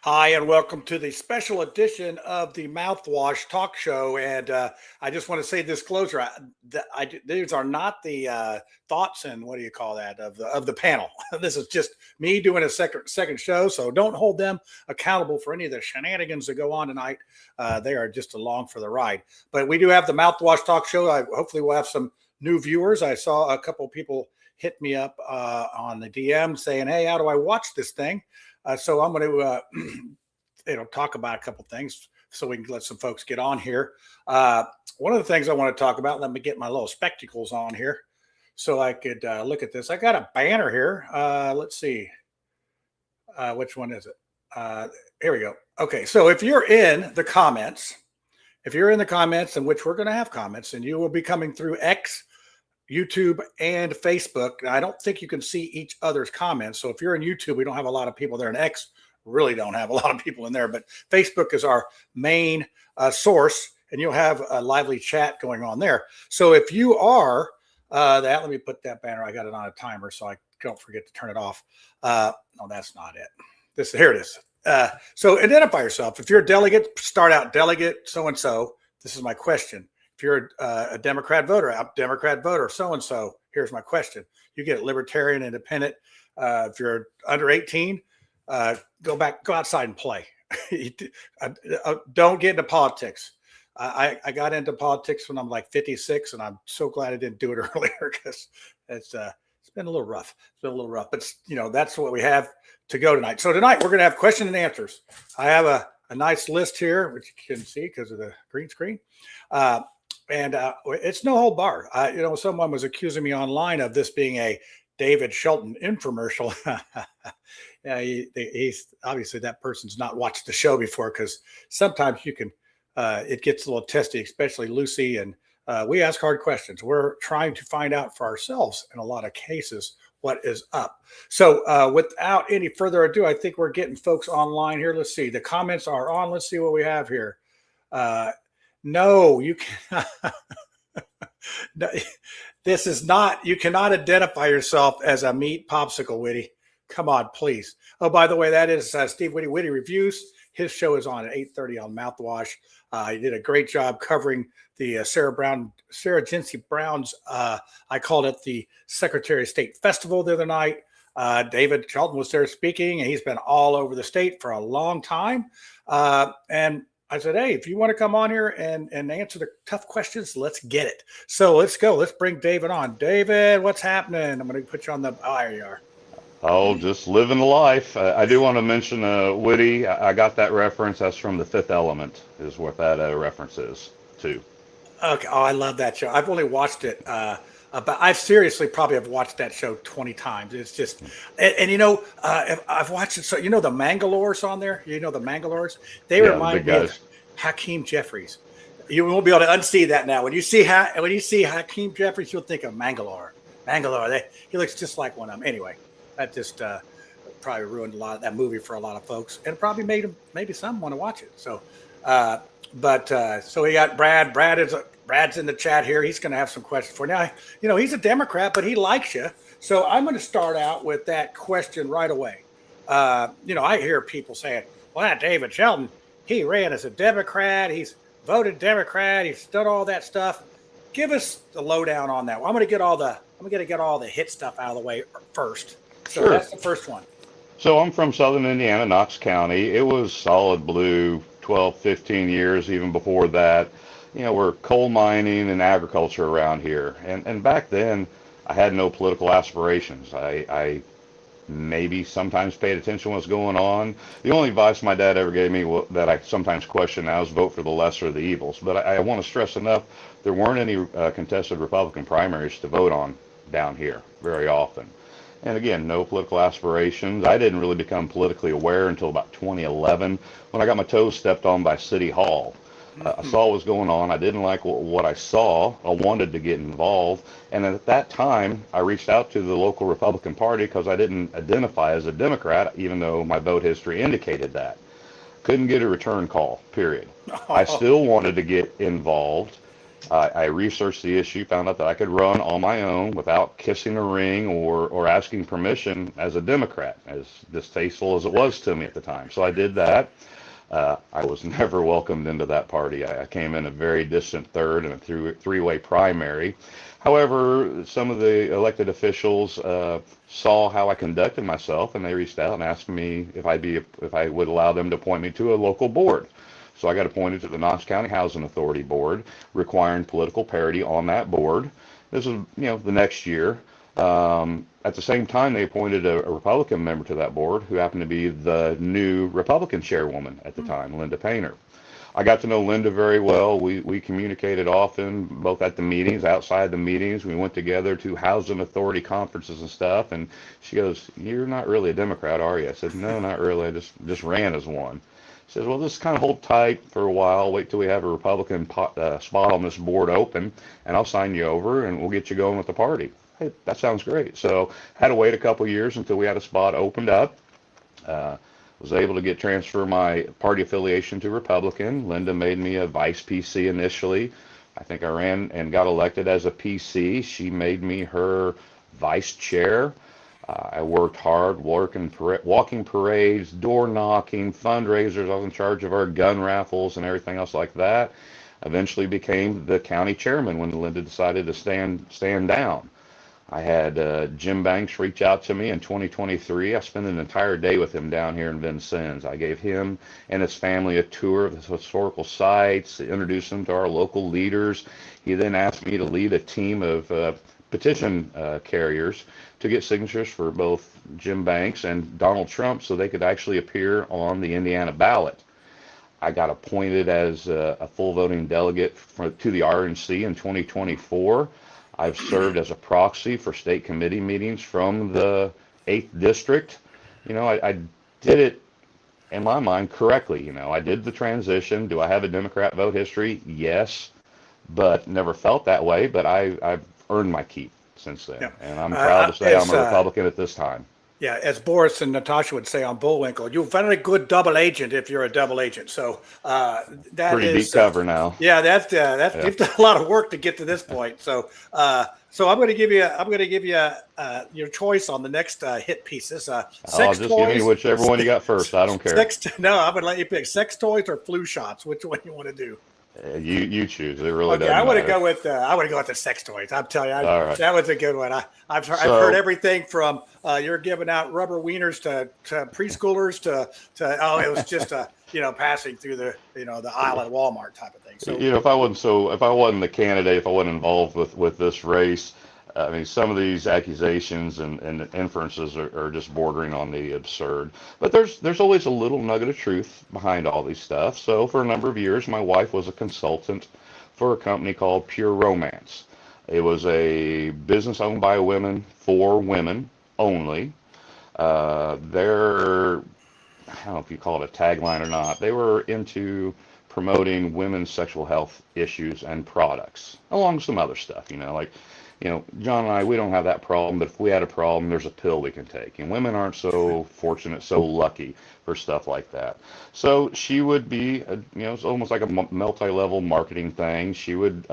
Hi, and welcome to the special edition of the Mouthwash talk show. And I just want to say disclosure: these are not the thoughts and what do you call that of the panel. This is just me doing a second show, so don't hold them accountable for any of the shenanigans that go on tonight. They are just along for the ride. But we do have the Mouthwash talk show. Hopefully, we'll have some new viewers. I saw a couple people hit me up on the DM saying, "Hey, how do I watch this thing?" So I'm going to, talk about a couple things so we can let some folks get on here. One of the things I want to talk about, let me get my little spectacles on here so I could look at this. I got a banner here. Let's see. Which one is it? Here we go. Okay. So if you're in the comments, in which we're going to have comments, and you will be coming through X, YouTube, and Facebook. I don't think you can see each other's comments. So if you're in YouTube, we don't have a lot of people there. And X really don't have a lot of people in there. But Facebook is our main source, and you'll have a lively chat going on there. So if you are let me put that banner. I got it on a timer so I don't forget to turn it off. No, that's not it. Here it is. So identify yourself. If you're a delegate, start out delegate so-and-so. This is my question. If you're a Democrat voter, I'm Democrat voter, so-and-so, here's my question. You get libertarian, independent. If you're under 18, go outside and play. Don't get into politics. I got into politics when I'm like 56, and I'm so glad I didn't do it earlier because it's been a little rough. But that's what we have to go tonight. So tonight we're going to have question and answers. I have a nice list here, which you can see because of the green screen. And it's no hold bar. Someone was accusing me online of this being a David Shelton infomercial. He's obviously that person's not watched the show before, because sometimes you can, it gets a little testy, especially Lucy. And we ask hard questions. We're trying to find out for ourselves in a lot of cases what is up. So without any further ado, I think we're getting folks online here. Let's see. The comments are on. Let's see what we have here. No, you can. No, this is not. You cannot identify yourself as a meat popsicle, Witty. Come on, please. Oh, by the way, that is Steve Witty Reviews. His show is on at 8:30 on Mouthwash. He did a great job covering the Sarah Jinsey Brown's. I called it the Secretary of State Festival the other night. David Shelton was there speaking, and he's been all over the state for a long time. And I said, hey, if you want to come on here and answer the tough questions, let's get it. So let's go. Let's bring David on. David, what's happening? I'm going to put you on the. Oh, there you are. Oh, just living the life. I do want to mention Woody. I got that reference. That's from The Fifth Element, is what that reference is to. Okay. Oh, I love that show. I've only watched it. But I've seriously probably have watched that show 20 times. It's just, and I've watched it. So, the Mangalores on there, the Mangalores, they remind me of Hakeem Jeffries. You won't be able to unsee that now. When you see Hakeem Jeffries, you'll think of Mangalore. He looks just like one of them. Anyway, that just probably ruined a lot of that movie for a lot of folks, and probably maybe some want to watch it. So, so we got Brad. Brad's in the chat here. He's going to have some questions for you. Now, he's a Democrat, but he likes you. So I'm going to start out with that question right away. I hear people saying, well, that David Shelton, he ran as a Democrat. He's voted Democrat. He's done all that stuff. Give us the lowdown on that. Well, I'm going to get all the hit stuff out of the way first. So Sure. That's the first one. So I'm from Southern Indiana, Knox County. It was solid blue 12, 15 years, even before that. We're coal mining and agriculture around here. And back then, I had no political aspirations. I maybe sometimes paid attention to what's going on. The only advice my dad ever gave me that I sometimes question now is vote for the lesser of the evils. But I want to stress enough, there weren't any contested Republican primaries to vote on down here very often. And again, no political aspirations. I didn't really become politically aware until about 2011 when I got my toes stepped on by City Hall. I saw what was going on. I didn't like what I saw. I wanted to get involved. And at that time, I reached out to the local Republican Party because I didn't identify as a Democrat, even though my vote history indicated that. Couldn't get a return call, period. I still wanted to get involved. I researched the issue, found out that I could run on my own without kissing a ring or asking permission as a Democrat, as distasteful as it was to me at the time. So I did that. I was never welcomed into that party. I came in a very distant third in a three-way primary. However, some of the elected officials saw how I conducted myself, and they reached out and asked me if I would allow them to appoint me to a local board. So I got appointed to the Knox County Housing Authority Board, requiring political parity on that board. This was, the next year. At the same time, they appointed a Republican member to that board who happened to be the new Republican chairwoman at the time, Linda Painter. I got to know Linda very well. We communicated often, both at the meetings, outside the meetings. We went together to housing authority conferences and stuff. And she goes, "You're not really a Democrat, are you?" I said, "No, not really. I just ran as one." She says, "Well, just kind of hold tight for a while. Wait till we have a Republican spot on this board open, and I'll sign you over, and we'll get you going with the party." Hey, that sounds great. So had to wait a couple years until we had a spot opened up. Was able to transfer my party affiliation to Republican. Linda made me a vice PC initially. I think I ran and got elected as a PC. She made me her vice chair. I worked hard, walking parades, door knocking, fundraisers. I was in charge of our gun raffles and everything else like that. Eventually became the county chairman when Linda decided to stand down. I had Jim Banks reach out to me in 2023. I spent an entire day with him down here in Vincennes. I gave him and his family a tour of the historical sites, introduced him to our local leaders. He then asked me to lead a team of petition carriers to get signatures for both Jim Banks and Donald Trump so they could actually appear on the Indiana ballot. I got appointed as a full voting delegate to the RNC in 2024. I've served as a proxy for state committee meetings from the 8th District. I did it, in my mind, correctly. I did the transition. Do I have a Democrat vote history? Yes, but never felt that way. But I've earned my keep since then. Yeah. And I'm proud to say I'm a Republican at this time. Yeah, as Boris and Natasha would say on Bullwinkle, you're a very good double agent if you're a double agent. So that pretty is deep cover now. Yeah, that's you've done a lot of work to get to this point. So I'm going to give you your choice on the next hit pieces. Sex just toys, give me whichever one you got first. I don't care. No, I would let you pick sex toys or flu shots. Which one you want to do? You choose. It really doesn't I want to matter. go with the sex toys. I'm telling you, Right. That was a good one. I've heard everything from you're giving out rubber wieners to preschoolers to it was just passing through the the aisle at Walmart type of thing. So if I wasn't the candidate, if I wasn't involved with this race, I mean, some of these accusations and inferences are just bordering on the absurd. But there's always a little nugget of truth behind all these stuff. So for a number of years, my wife was a consultant for a company called Pure Romance. It was a business owned by women for women only. I don't know if you call it a tagline or not. They were into promoting women's sexual health issues and products, along with some other stuff, John and I, we don't have that problem, but if we had a problem, there's a pill we can take. And women aren't so fortunate, so lucky for stuff like that. So she would be, it's almost like a multi-level marketing thing. She would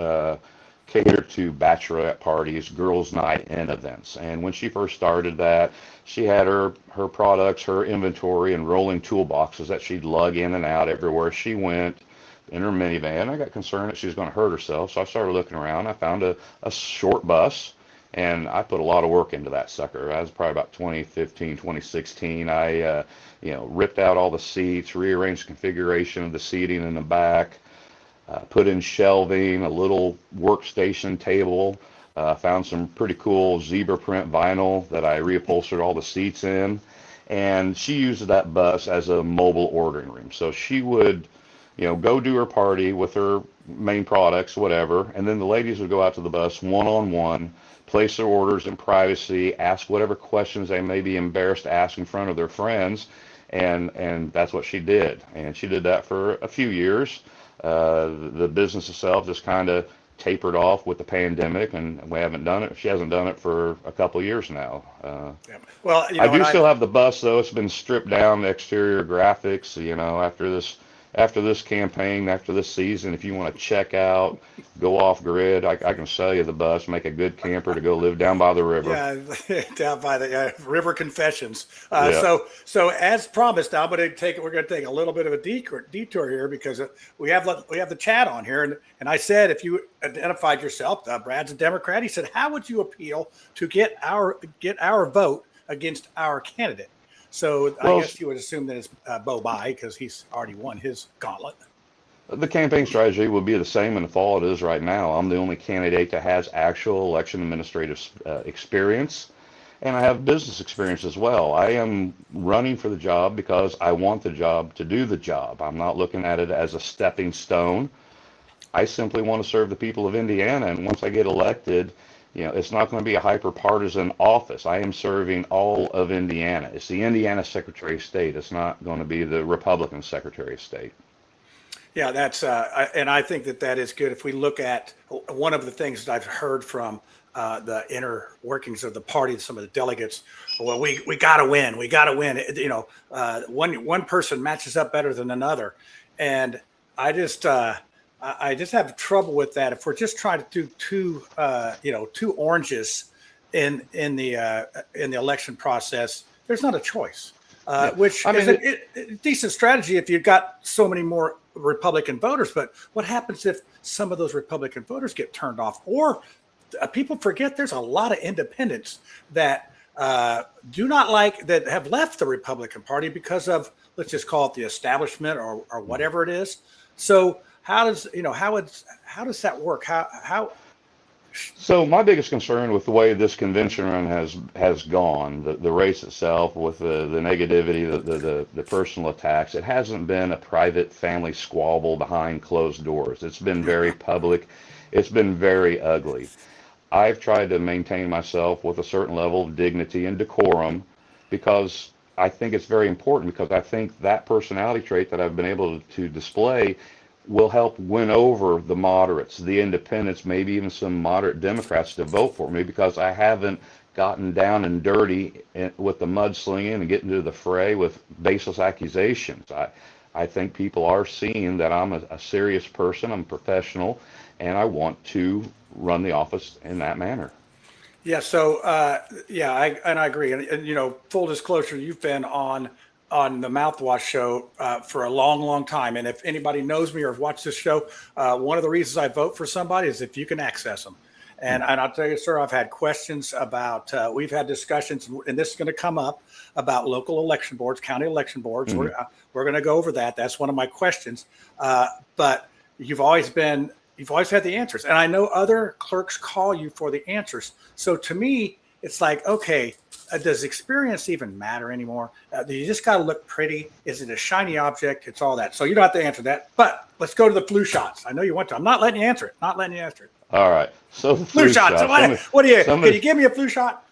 cater to bachelorette parties, girls' night, and events. And when she first started that, she had her products, her inventory, and rolling toolboxes that she'd lug in and out everywhere she went in her minivan. I got concerned that she was going to hurt herself, so I started looking around. I found a short bus, and I put a lot of work into that sucker. That was probably about 2015, 2016. I ripped out all the seats, rearranged the configuration of the seating in the back, put in shelving, a little workstation table, found some pretty cool zebra print vinyl that I reupholstered all the seats in, and she used that bus as a mobile ordering room. So she would go do her party with her main products, whatever, and then the ladies would go out to the bus one-on-one, place their orders in privacy, ask whatever questions they may be embarrassed to ask in front of their friends, and that's what she did. And she did that for a few years. The business itself just kind of tapered off with the pandemic, and we haven't done it. She hasn't done it for a couple of years now. Well, I do still have the bus, though. It's been stripped down, the exterior graphics, after this after this campaign, after this season, if you want to check out, go off grid, I can sell you the bus, make a good camper to go live down by the river. Yeah, down by the River Confessions. Yeah. So as promised, we're going to take a little bit of a detour here because we have the chat on here, and I said if you identified yourself, Brad's a Democrat. He said, how would you appeal to get our vote against our candidate? So I guess you would assume that it's Bo Bai because he's already won his gauntlet. The campaign strategy will be the same in the fall it is right now. I'm the only candidate that has actual election administrative experience, and I have business experience as well. I am running for the job because I want the job to do the job. I'm not looking at it as a stepping stone. I simply want to serve the people of Indiana, and once I get elected, it's not going to be a hyper-partisan office. I am serving all of Indiana. It's the Indiana Secretary of State. It's not going to be the Republican Secretary of State. Yeah, that's and I think that is good. If we look at one of the things that I've heard from the inner workings of the party, some of the delegates, well, we got to win. We got to win. One person matches up better than another, and I just have trouble with that. If we're just trying to do two oranges in the election process, there's not a choice. Which is a decent strategy if you've got so many more Republican voters. But what happens if some of those Republican voters get turned off? Or people forget there's a lot of independents that do not that have left the Republican Party because of, let's just call it the establishment or whatever it is. So how does that work? How So my biggest concern with the way this convention run has gone, the race itself, with the negativity, the personal attacks, it hasn't been a private family squabble behind closed doors. It's been very public. It's been very ugly. I've tried to maintain myself with a certain level of dignity and decorum because I think it's very important, because I think that personality trait that I've been able to display will help win over the moderates, the independents, maybe even some moderate Democrats to vote for me, because I haven't gotten down and dirty with the mudslinging and getting into the fray with baseless accusations. I think people are seeing that I'm a serious person, I'm a professional, and I want to run the office in that manner. Yeah. So, I agree. And full disclosure, you've been on the Mouthwash show for a long, long time. And if anybody knows me or watched this show, one of the reasons I vote for somebody is if you can access them. And I'll tell you, sir, I've had questions about, we've had discussions, and this is going to come up, about local election boards, county election boards. Mm-hmm. We're going to go over that. That's one of my questions. But you've always had the answers. And I know other clerks call you for the answers. So to me, it's like, okay, does experience even matter anymore? You just got to look pretty. Is it a shiny object? It's all that. So you don't have to answer that. But let's go to the flu shots. I know you want to. I'm not letting you answer it. All right. So the flu shots. Can you give me a flu shot?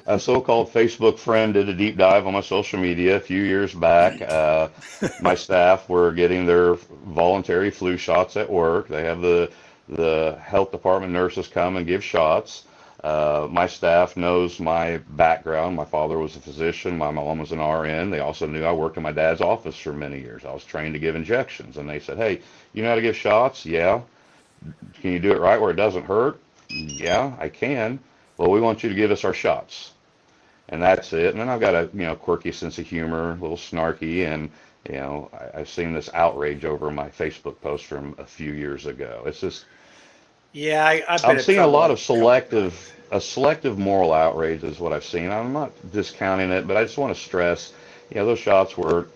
A so-called Facebook friend did a deep dive on my social media a few years back. My staff were getting their voluntary flu shots at work. They have the health department nurses come and give shots. My staff knows my background. My father was a physician. My mom was an RN. They also knew I worked in my dad's office for many years. I was trained to give injections. And they said, hey, you know how to give shots? Yeah. Can you do it right where it doesn't hurt? Yeah, I can. Well, we want you to give us our shots. And that's it. And then I've got a quirky sense of humor, a little snarky, and I've seen this outrage over my Facebook post from a few years ago. It's just, yeah, I'm seeing a lot of selective moral outrage is what I've seen. I'm not discounting it, but I just want to stress, those shots were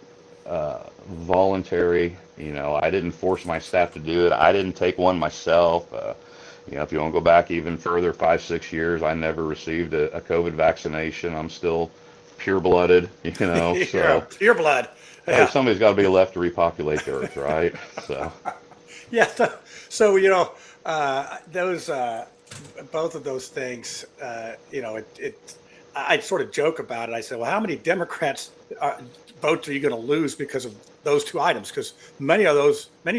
voluntary. I didn't force my staff to do it. I didn't take one myself. If you want to go back even further, 5-6 years, I never received a COVID vaccination. I'm still pure-blooded, so pure blood. Yeah. Hey, somebody's got to be left to repopulate the earth, right? So. Yeah. So those both of those things, I sort of joke about it. I said, well, how many Democrats votes are you going to lose because of those two items? Because many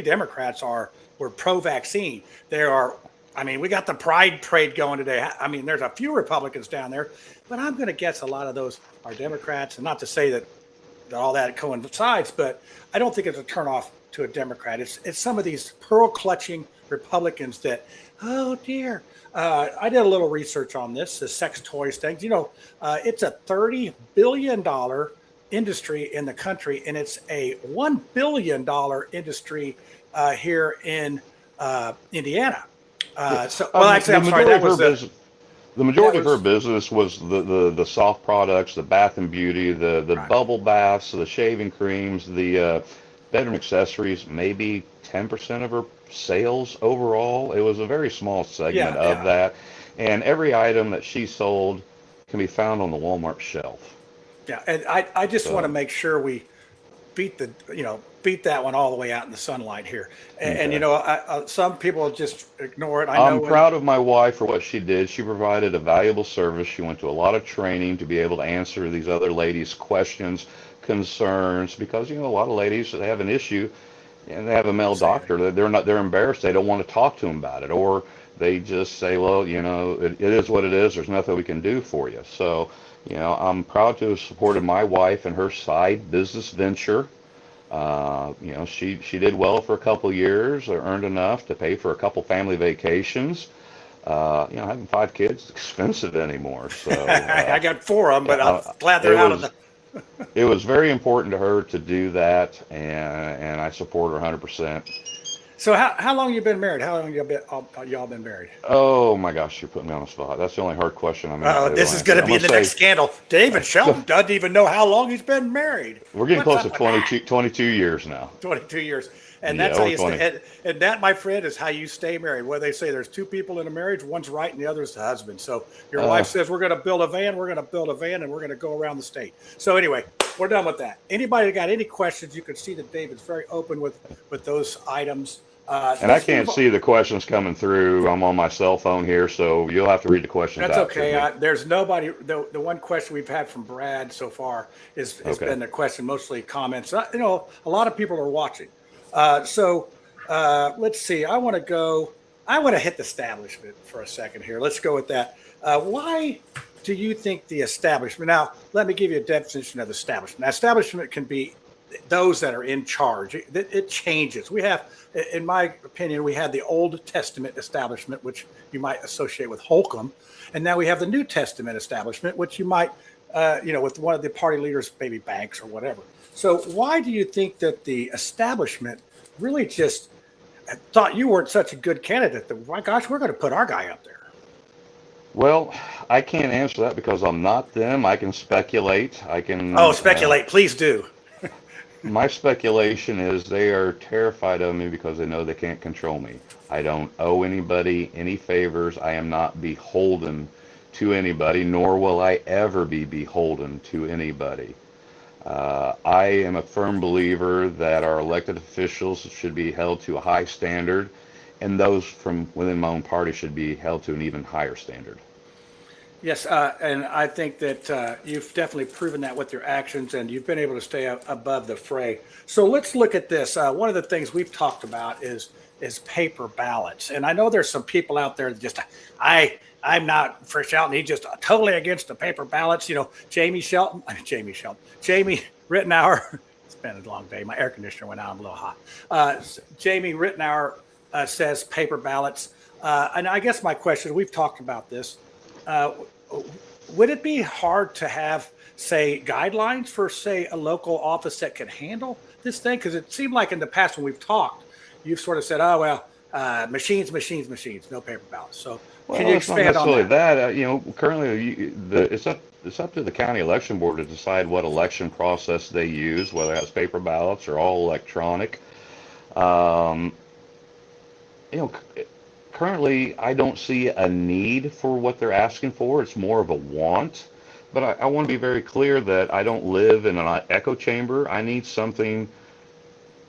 Democrats were pro-vaccine. We got the Pride Parade going today. There's a few Republicans down there, but I'm going to guess a lot of those are Democrats. And not to say that all that coincides, but I don't think it's a turnoff to a Democrat. It's some of these pearl clutching Republicans that, oh dear. I did a little research on this, the sex toys thing. It's a $30 billion industry in the country, and it's a $1 billion industry here in Indiana. Actually, I'm sorry. That was the majority of her business was the soft products, the bath and beauty, the right. bubble baths, the shaving creams, the bedroom accessories, maybe 10% of her sales overall. It was a very small segment of that. And every item that she sold can be found on the Walmart shelf. Yeah, and I just want to make sure we beat that one all the way out in the sunlight here. And some people just ignore it. I'm proud of my wife for what she did. She provided a valuable service. She went to a lot of training to be able to answer these other ladies' questions, concerns, because a lot of ladies, they have an issue and they have a male doctor. They're embarrassed. They don't want to talk to him about it, or they just say, well, it is what it is. There's nothing we can do for you. So, I'm proud to have supported my wife and her side business venture. She did well for a couple years, earned enough to pay for a couple family vacations. Having 5 kids is expensive anymore. So I got 4 of them, but I'm glad they're out of the. It was very important to her to do that, and I support her 100%. So how long you been married? How long y'all been married? Oh my gosh, you're putting me on the spot. That's the only hard question I'm going to this is going to be the next scandal. David Shelton doesn't even know how long he's been married. We're getting close to 22 years now. 22 years. And that's how you stay. And that, my friend, is how you stay married. Where they say there's 2 people in a marriage, one's right and the other's the husband. So your wife says, we're going to build a van, and we're going to go around the state. So anyway, we're done with that. Anybody got any questions? You can see that David's very open with those items. And I can't see the questions coming through. I'm on my cell phone here, so you'll have to read the questions. That's okay. There's nobody. The one question we've had from Brad so far has been a question, mostly comments. A lot of people are watching. Let's see. I want to hit the establishment for a second here. Let's go with that. Why do you think the establishment? Now, let me give you a definition of establishment. Now, establishment can be those that are in charge. It changes. We have, in my opinion, we had the Old Testament establishment, which you might associate with Holcomb, and now we have the New Testament establishment, which you might, with one of the party leaders, maybe Banks or whatever. So why do you think that the establishment really just thought you weren't such a good candidate that, my gosh, we're going to put our guy up there? Well, I can't answer that because I'm not them. I can speculate. Speculate. Please do. My speculation is they are terrified of me because they know they can't control me. I don't owe anybody any favors. I am not beholden to anybody, nor will I ever be beholden to anybody. I am a firm believer that our elected officials should be held to a high standard, and those from within my own party should be held to an even higher standard. Yes, and I think that you've definitely proven that with your actions, and you've been able to stay above the fray. So let's look at this. One of the things we've talked about is paper ballots, and I know there's some people out there that just I'm not for Shelton. He's just totally against the paper ballots. Jamie Rittenauer. It's been a long day. My air conditioner went out. I'm a little hot. Jamie Rittenauer says paper ballots, and I guess my question. We've talked about this. Would it be hard to have, say, guidelines for, say, a local office that could handle this thing? Because it seemed like in the past when we've talked, you've sort of said, oh, well, machines, no paper ballots. So can you expand on that? Currently it's up to the county election board to decide what election process they use, whether that's paper ballots or all electronic. Currently, I don't see a need for what they're asking for. It's more of a want. But I want to be very clear that I don't live in an echo chamber. I need something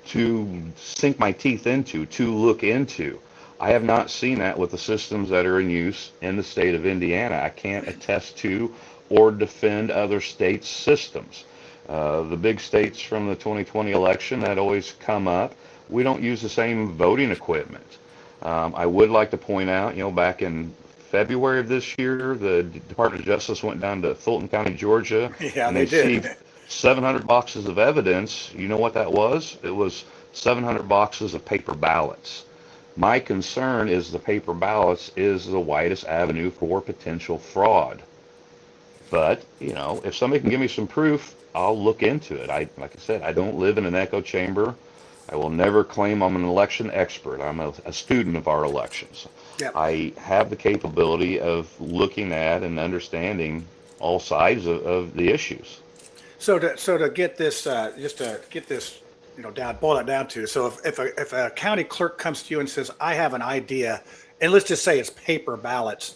to sink my teeth into, to look into. I have not seen that with the systems that are in use in the state of Indiana. I can't attest to or defend other states' systems. The big states from the 2020 election that always come up, we don't use the same voting equipment. I would like to point out, back in February of this year, the Department of Justice went down to Fulton County, Georgia, and they received 700 boxes of evidence. You know what that was? It was 700 boxes of paper ballots. My concern is the paper ballots is the widest avenue for potential fraud. But, you know, if somebody can give me some proof, I'll look into it. Like I said, I don't live in an echo chamber. I will never claim I'm an election expert. I'm a student of our elections. Yep. I have the capability of looking at and understanding all sides of the issues. So to get this, just to get this, you know, boil it down to, so if a county clerk comes to you and says, I have an idea, and let's just say it's paper ballots,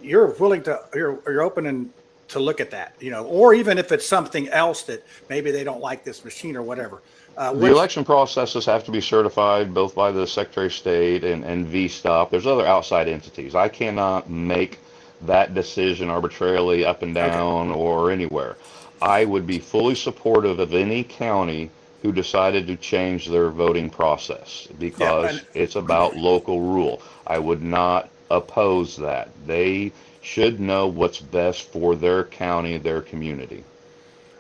you're willing to, you're open to look at that, you know, or even if it's something else that maybe they don't like this machine or whatever. The election processes have to be certified both by the Secretary of State and VSTOP. There's other outside entities. I cannot make that decision arbitrarily up and down or anywhere. I would be fully supportive of any county who decided to change their voting process because it's about local rule. I would not oppose that. They should know what's best for their county, their community.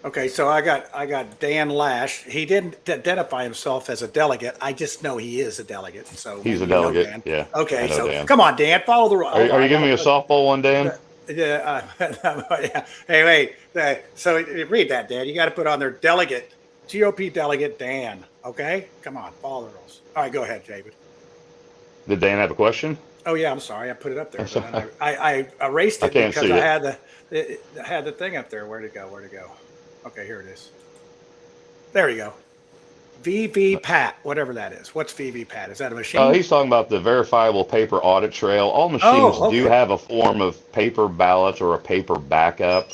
Okay, so I got Dan Lash. He didn't identify himself as a delegate. I just know he is a delegate. So he's a delegate. Yeah. Okay, so Dan. Come on, Dan, follow the rules. Are you giving me a softball one, Dan? Yeah. Yeah. Hey, wait. So read that, Dan. You got to put on there delegate, GOP delegate Dan. Okay, come on, follow the rules. All right, go ahead, David. Did Dan have a question? Oh yeah, I'm sorry. I put it up there. But I erased it because I had the thing up there. Where'd it go? Okay, here it is. There you go. VVPAT, whatever that is. What's VVPAT? Is that a machine? He's talking about the verifiable paper audit trail. All machines do have a form of paper ballots or a paper backup.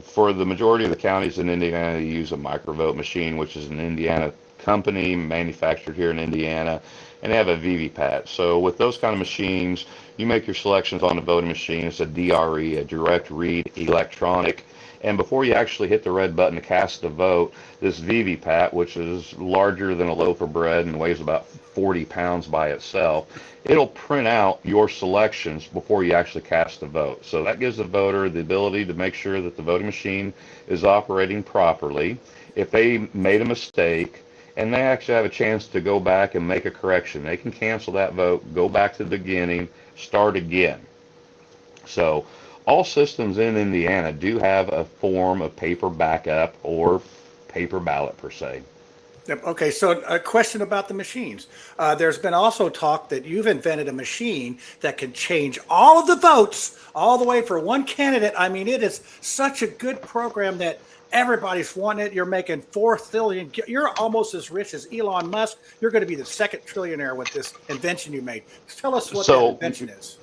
For the majority of the counties in Indiana, they use a microvote machine, which is an Indiana company manufactured here in Indiana, and they have a VVPAT. So with those kind of machines, you make your selections on the voting machine. It's a DRE, a direct read electronic. And before you actually hit the red button to cast a vote, this VVPAT, which is larger than a loaf of bread and weighs about 40 pounds by itself, it'll print out your selections before you actually cast a vote. So that gives the voter the ability to make sure that the voting machine is operating properly. If they made a mistake, and they actually have a chance to go back and make a correction, they can cancel that vote, go back to the beginning, start again. So all systems in Indiana do have a form of paper backup or paper ballot per se. Yep. Okay, so a question about the machines. There's been also talk that you've invented a machine that can change all of the votes all the way for one candidate. I mean, it is such a good program that everybody's wanting it. You're making $4 trillion. You're almost as rich as Elon Musk. You're going to be the second trillionaire with this invention you made. Tell us what that invention is.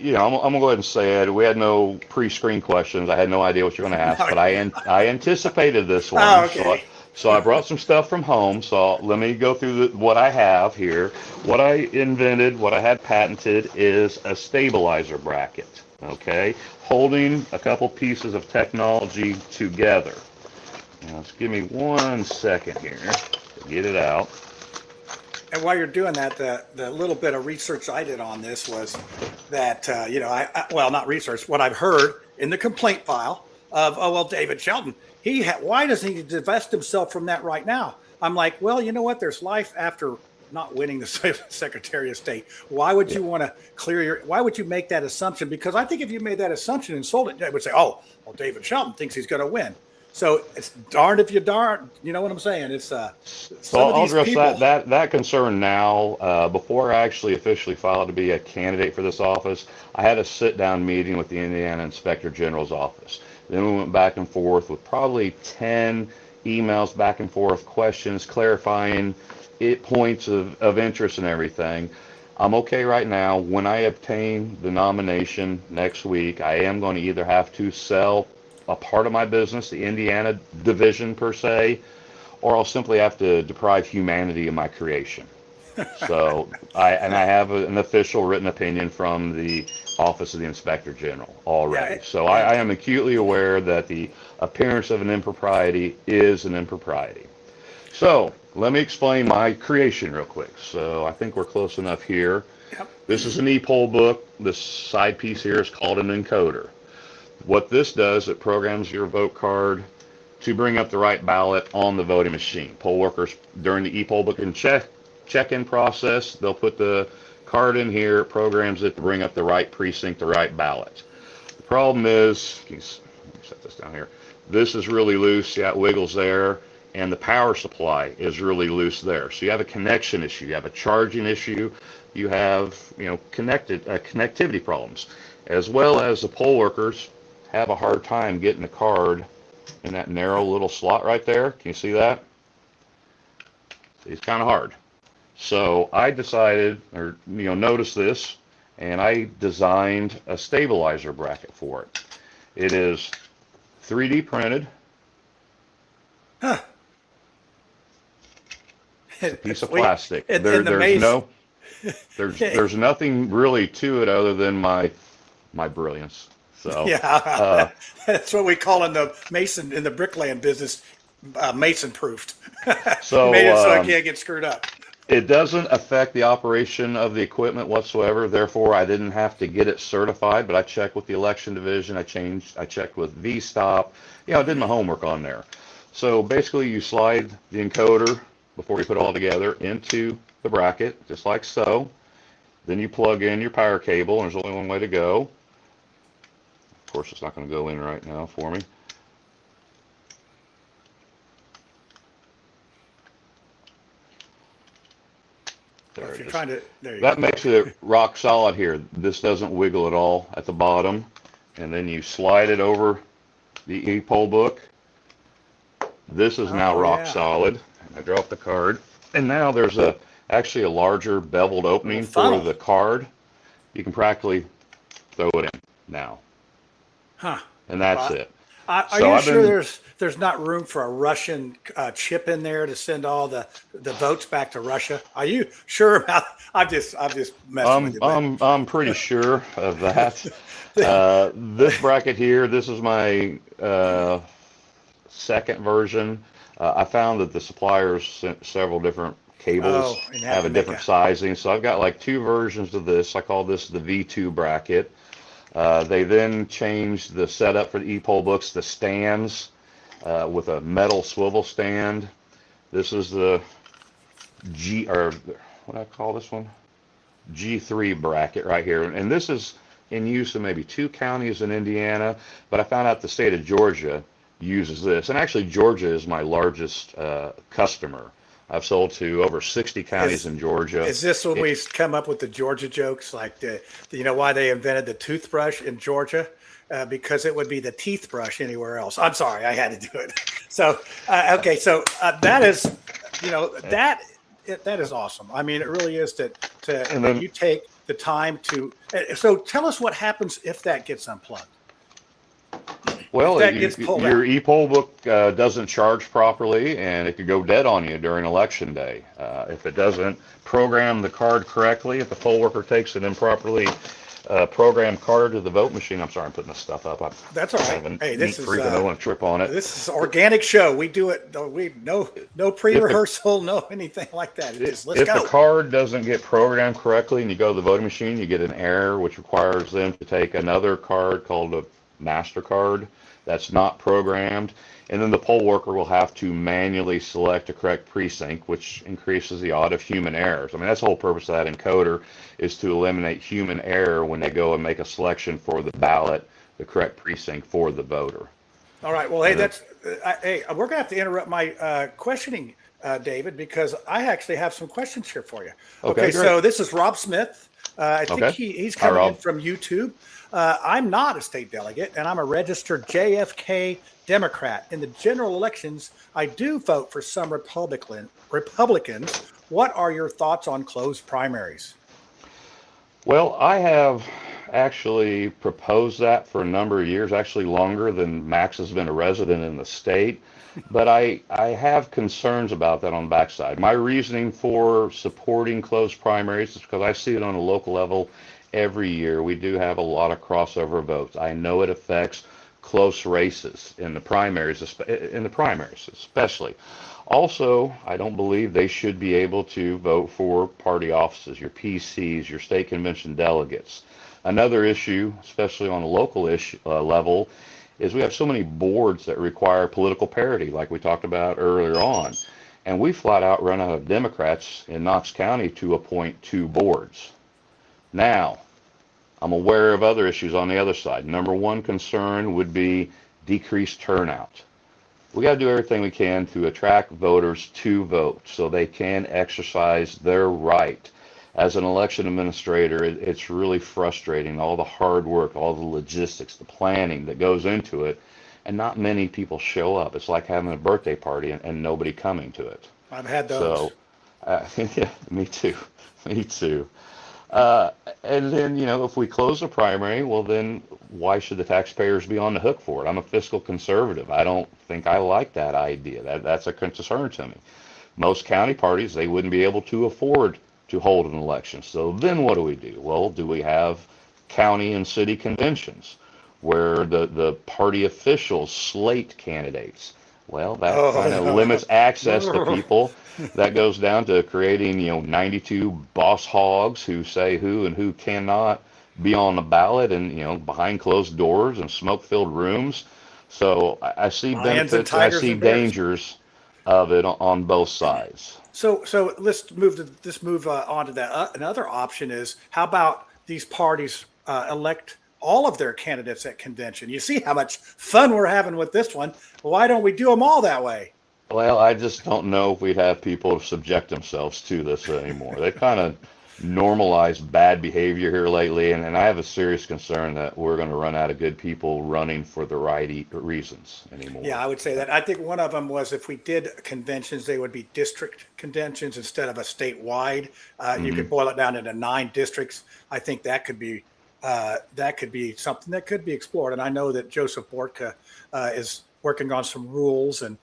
Yeah, I'm going to go ahead and say it. We had no pre-screen questions. I had no idea what you're going to ask, but I anticipated this one. Oh, okay. So I brought some stuff from home. So let me go through what I have here. What I invented, what I had patented, is a stabilizer bracket, okay, holding a couple pieces of technology together. Now, just give me 1 second here to get it out. And while you're doing that, the little bit of research I did on this was that, well, not research, what I've heard in the complaint file of, David Shelton, why doesn't he divest himself from that right now? I'm like, well, you know what? There's life after not winning the Secretary of State. Why would you want to why would you make that assumption? Because I think if you made that assumption and sold it, they would say, oh, well, David Shelton thinks he's going to win. So it's darned if you darn, you know what I'm saying? It's so I'll address that concern now. Before I actually officially filed to be a candidate for this office, I had a sit-down meeting with the Indiana Inspector General's office. Then we went back and forth with probably 10 emails back and forth, questions, clarifying points of interest and everything. I'm okay right now. When I obtain the nomination next week, I am going to either have to sell a part of my business, the Indiana division per se, or I'll simply have to deprive humanity of my creation. So I have an official written opinion from the Office of the Inspector General already. So I am acutely aware that the appearance of an impropriety is an impropriety. So let me explain my creation real quick. So I think we're close enough here. Yep. This is an e-poll book. This side piece here is called an encoder. What this does, it programs your vote card to bring up the right ballot on the voting machine. Poll workers during the e-poll book and check-in process, they'll put the card in here, it programs it to bring up the right precinct, the right ballot. The problem is, let me set this down here. This is really loose, yeah, it wiggles there, and the power supply is really loose there. So you have a connection issue, you have a charging issue, you have, connectivity problems, as well as the poll workers have a hard time getting the card in that narrow little slot right there. Can you see that? It's kind of hard. So I decided, notice this, and I designed a stabilizer bracket for it. It is 3D printed. Huh. It's a piece of plastic. There's nothing really to it other than my brilliance. So yeah, that's what we call in the bricklaying business, mason proofed. So made it so it can't get screwed up. It doesn't affect the operation of the equipment whatsoever. Therefore, I didn't have to get it certified, but I checked with the election division. I checked with VStop. I did my homework on there. So basically, you slide the encoder before you put it all together into the bracket, just like so. Then you plug in your power cable, and there's only one way to go. Of course, it's not going to go in right now for me. Well, if you're trying to, there you that go. Makes it rock solid here. This doesn't wiggle at all at the bottom. And then you slide it over the e-poll book. This is now rock solid. I drop the card. And now there's actually a larger beveled opening for the card. You can practically throw it in now. Huh. And that's it. Are you sure there's not room for a Russian chip in there to send all the votes back to Russia? Are you sure about? I'm just messing with you. I'm pretty sure of that. This bracket here, this is my second version. I found that the suppliers sent several different cables have a different sizing, so I've got like two versions of this. I call this the V2 bracket. They then changed the setup for the e-poll books, the stands with a metal swivel stand. This is the what do I call this one? G3 bracket right here. And this is in use in maybe 2 counties in Indiana, but I found out the state of Georgia uses this. And actually, Georgia is my largest customer. I've sold to over 60 counties in Georgia. Is this when we come up with the Georgia jokes, like why they invented the toothbrush in Georgia? Because it would be the teeth brush anywhere else. I'm sorry, I had to do it. So okay, so that is, that is awesome. I mean, it really is that you take the time to. So tell us what happens if that gets unplugged. Well, your e-poll book doesn't charge properly, and it could go dead on you during election day. If it doesn't program the card correctly, if the poll worker takes an improperly programmed card to the vote machine. I'm sorry, I'm putting this stuff up. That's all right. Hey, this is. I don't want to trip on it. This is organic show. We do it. No pre-rehearsal, no anything like that. Let's go. If the card doesn't get programmed correctly, and you go to the voting machine, you get an error, which requires them to take another card called a MasterCard that's not programmed, and then the poll worker will have to manually select a correct precinct, which increases the odds of human errors. I mean, that's the whole purpose of that encoder, is to eliminate human error when they go and make a selection for the ballot, the correct precinct for the voter. All right. Well, hey, we're gonna have to interrupt my questioning, David, because I actually have some questions here for you. Okay, so this is Rob Smith. I think he's coming in from YouTube. I'm not a state delegate, and I'm a registered JFK Democrat. In the general elections, I do vote for some Republicans. What are your thoughts on closed primaries? Well, I have actually proposed that for a number of years, actually longer than Max has been a resident in the state. But I have concerns about that on the backside. My reasoning for supporting closed primaries is because I see it on a local level every year. We do have a lot of crossover votes. I know it affects close races in the primaries, especially. Also, I don't believe they should be able to vote for party offices, your PCs, your state convention delegates. Another issue, especially on a local level, is we have so many boards that require political parity, like we talked about earlier on. And we flat out run out of Democrats in Knox County to appoint 2 boards. Now, I'm aware of other issues on the other side. Number one concern would be decreased turnout. We got to do everything we can to attract voters to vote so they can exercise their right. As an election administrator, it's really frustrating, all the hard work, all the logistics, the planning that goes into it, and not many people show up. It's like having a birthday party and nobody coming to it. I've had those. So, yeah, me too. Me too. And then, if we close the primary, well, then why should the taxpayers be on the hook for it? I'm a fiscal conservative. I don't think I like that idea. That's a concern to me. Most county parties, they wouldn't be able to afford to hold an election. So then what do? Well, do we have county and city conventions where the party officials slate candidates? Well, that kind of limits access to people. That goes down to creating, 92 boss hogs who say who and who cannot be on the ballot and, behind closed doors and smoke-filled rooms. So I see benefits, I see dangers of it on both sides. So let's move on to that. Another option is, how about these parties elect all of their candidates at convention? You see how much fun we're having with this one. Why don't we do them all that way? Well, I just don't know if we'd have people subject themselves to this anymore. They've kind of normalized bad behavior here lately, and I have a serious concern that we're going to run out of good people running for the right reasons anymore. Yeah, I would say that. I think one of them was, if we did conventions, they would be district conventions instead of a statewide. You could boil it down into 9 districts. I think that could be something that could be explored. And I know that Joseph Bortka is working on some rules, and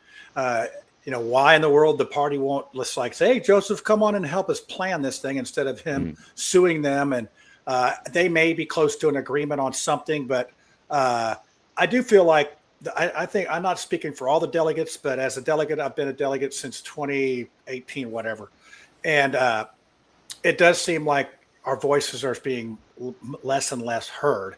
why in the world the party won't just like say, hey, Joseph, come on and help us plan this thing, instead of him suing them. And they may be close to an agreement on something, but I do feel like, I think, I'm not speaking for all the delegates, but as a delegate, I've been a delegate since 2018, whatever. And it does seem like our voices are being less and less heard.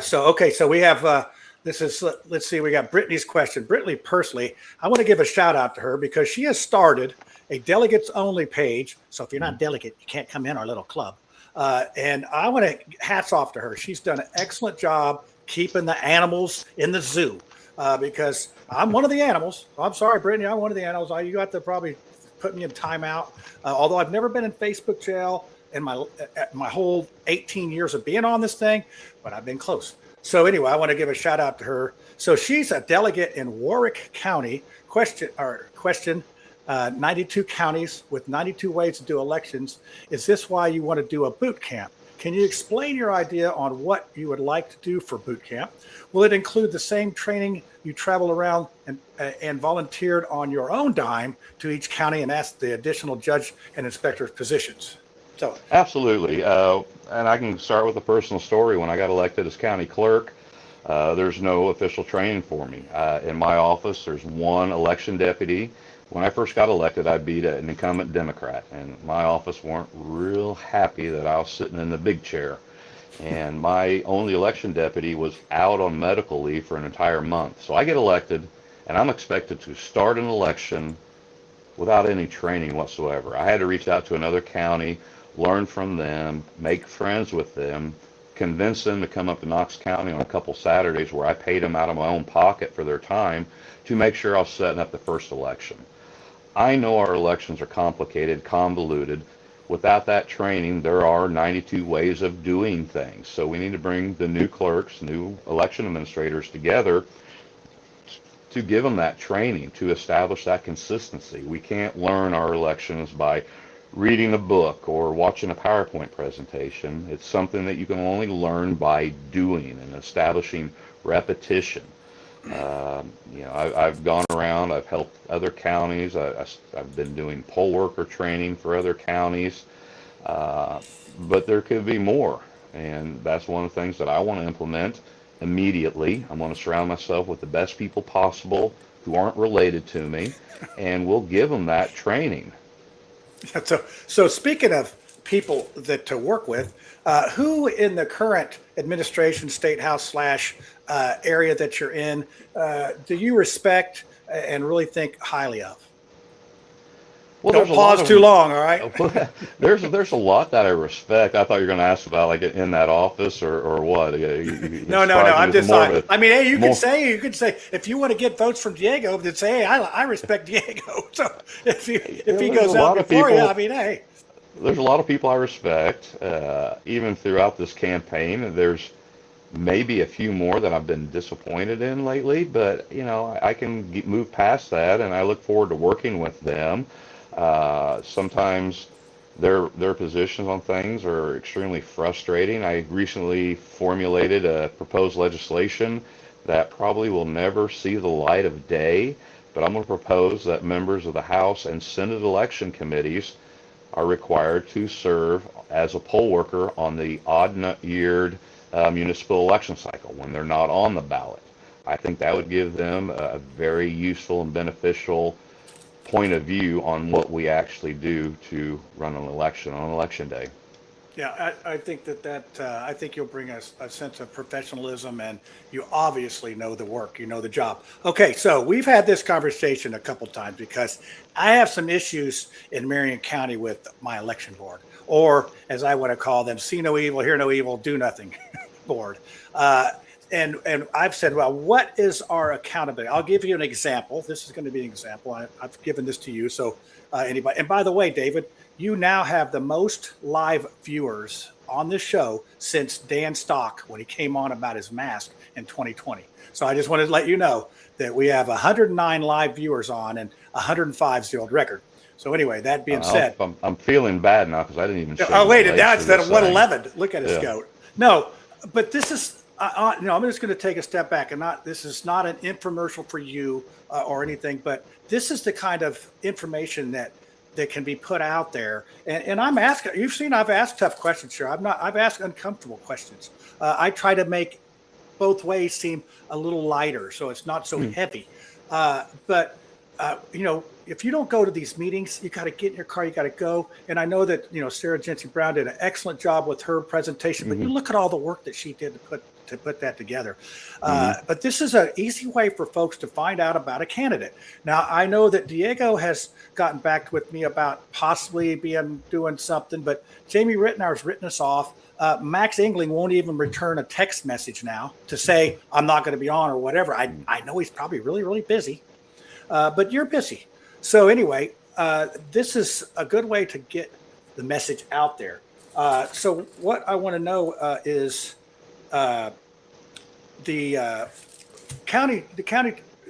So we have, let's see, we got Brittany's question. Brittany personally, I want to give a shout out to her because she has started a delegates only page. So if you're not a delegate, you can't come in our little club. And I want to hats off to her. She's done an excellent job keeping the animals in the zoo, because I'm one of the animals. I'm sorry, Brittany, I'm one of the animals. You got to probably put me in timeout. Although I've never been in Facebook jail in my whole 18 years of being on this thing, but I've been close. So anyway, I want to give a shout out to her. So she's a delegate in Warwick County. Question, 92 counties with 92 ways to do elections. Is this why you want to do a boot camp? Can you explain your idea on what you would like to do for boot camp? Will it include the same training you travel around and volunteered on your own dime to each county and ask the additional judge and inspector positions? So absolutely. And I can start with a personal story. When I got elected as county clerk, there's no official training for me. In my office, there's one election deputy. When I first got elected, I beat an incumbent Democrat, and my office weren't real happy that I was sitting in the big chair. And my only election deputy was out on medical leave for an entire month. So I get elected, and I'm expected to start an election without any training whatsoever. I had to reach out to another county, learn from them, make friends with them, convince them to come up to Knox County on a couple Saturdays where I paid them out of my own pocket for their time to make sure I was setting up the first election. I know our elections are complicated, convoluted. Without that training, there are 92 ways of doing things. So we need to bring the new clerks, new election administrators together to give them that training, to establish that consistency. We can't learn our elections by reading a book or watching a PowerPoint presentation. It's something that you can only learn by doing and establishing repetition. I've gone around, I've helped other counties, I've been doing poll worker training for other counties, but there could be more, and that's one of the things that I want to implement immediately. I want to surround myself with the best people possible who aren't related to me, and we'll give them that training. So speaking of people that to work with, who in the current administration, state house slash area that you're in, do you respect and really think highly of? Well, Don't there's a lot pause too of long, all right? there's a lot that I respect. I thought you were going to ask about like in that office or what. You No. surprised me I'm with just more of like, a I mean, hey, you more. could say, if you want to get votes from Diego, then say, hey, I respect Diego. So if he There's a goes out lot of before you, I people. mean, hey, There's a lot of people I respect. Even throughout this campaign, there's maybe a few more that I've been disappointed in lately, but I can move past that, and I look forward to working with them. Sometimes their positions on things are extremely frustrating. I recently formulated a proposed legislation that probably will never see the light of day, but I'm going to propose that members of the House and Senate election committees are required to serve as a poll worker on the odd-yeared municipal election cycle when they're not on the ballot. I think that would give them a very useful and beneficial point of view on what we actually do to run an election on election day. yeah, I think I think you'll bring us a sense of professionalism, and you obviously know the work, you know the job. Okay, so we've had this conversation a couple times because I have some issues in Marion County with my election board, or as I want to call them, see no evil, hear no evil, do nothing board. And I've said, well, what is our accountability? I'll give you an example. This is going to be an example. I've given this to you. So anybody, and by the way, David, you now have the most live viewers on this show since Dan Stock when he came on about his mask in 2020. So I just wanted to let you know that we have 109 live viewers on and 105 is the old record. So anyway, that being said, I'm feeling bad now because I didn't even. oh wait, and now it's at 111. Look at us Yeah. go. No, but this is. No, I'm just going to take a step back and this is not an infomercial for you or anything, but this is the kind of information that can be put out there. And I'm asking, you've seen, I've asked tough questions here. I've asked uncomfortable questions. I try to make both ways seem a little lighter, so it's not so heavy. But if you don't go to these meetings, you got to get in your car, you got to go. And I know that, Sarah Jensen Brown did an excellent job with her presentation, but you look at all the work that she did to put that together. But this is an easy way for folks to find out about a candidate. Now, I know that Diego has gotten back with me about possibly doing something, but Jamie Rittenauer's written us off. Max Engling won't even return a text message now to say, I'm not going to be on or whatever. I know he's probably really, really busy, but you're busy. So anyway, this is a good way to get the message out there. So what I want to know is the county